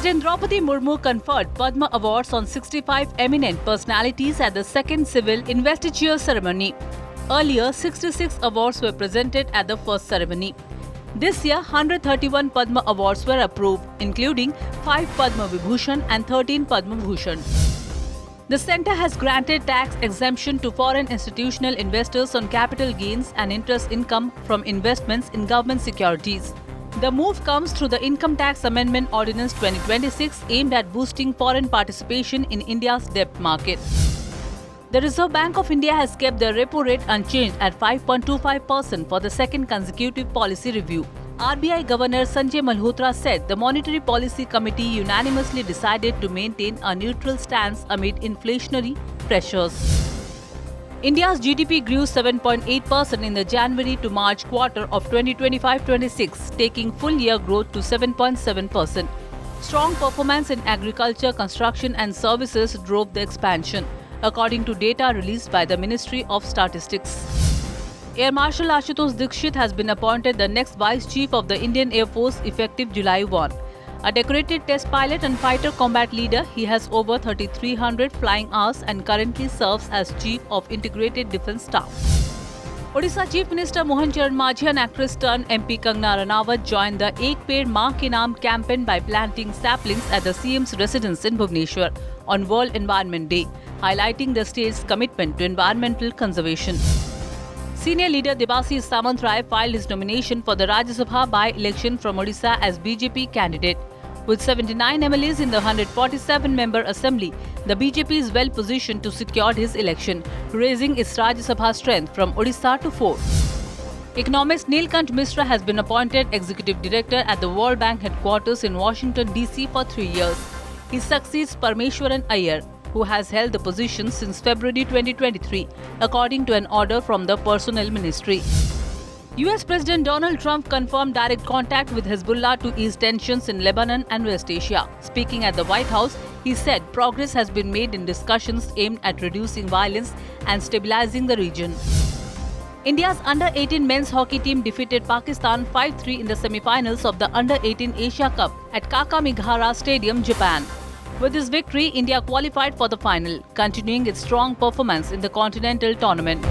President Draupadi Murmu conferred Padma Awards on 65 eminent personalities at the second civil investiture ceremony. Earlier, 66 awards were presented at the first ceremony. This year, 131 Padma Awards were approved, including 5 Padma Vibhushan and 13 Padma Bhushan. The centre has granted tax exemption to foreign institutional investors on capital gains and interest income from investments in government securities. The move comes through the Income Tax Amendment Ordinance 2026 aimed at boosting foreign participation in India's debt market. The Reserve Bank of India has kept the repo rate unchanged at 5.25% for the second consecutive policy review. RBI Governor Sanjay Malhotra said the Monetary Policy Committee unanimously decided to maintain a neutral stance amid inflationary pressures. India's GDP grew 7.8% in the January to March quarter of 2025-26, taking full-year growth to 7.7%. Strong performance in agriculture, construction and services drove the expansion, according to data released by the Ministry of Statistics. Air Marshal Ashutosh Dikshit has been appointed the next Vice Chief of the Indian Air Force effective July 1. A decorated test pilot and fighter combat leader, he has over 3,300 flying hours and currently serves as Chief of Integrated Defence Staff. Odisha Chief Minister Mohan Charan Majhi and actress turned MP Kangana Ranawat joined the Ek Ped Maa Ke Naam campaign by planting saplings at the CM's residence in Bhubaneswar on World Environment Day, highlighting the state's commitment to environmental conservation. Senior leader Debashish Samantrai filed his nomination for the Rajya Sabha by-election from Odisha as BJP candidate. With 79 MLAs in the 147-member assembly, the BJP is well positioned to secure his election, raising its Rajya Sabha strength from Odisha to 4. Economist Neelkanth Mishra has been appointed Executive Director at the World Bank headquarters in Washington, D.C. for 3 years. He succeeds Parmeshwaran Iyer, who has held the position since February 2023, according to an order from the Personnel Ministry. US President Donald Trump confirmed direct contact with Hezbollah to ease tensions in Lebanon and West Asia. Speaking at the White House, he said progress has been made in discussions aimed at reducing violence and stabilizing the region. India's Under-18 men's hockey team defeated Pakistan 5-3 in the semi-finals of the Under-18 Asia Cup at Kakamegahara Stadium, Japan. With this victory, India qualified for the final, continuing its strong performance in the continental tournament.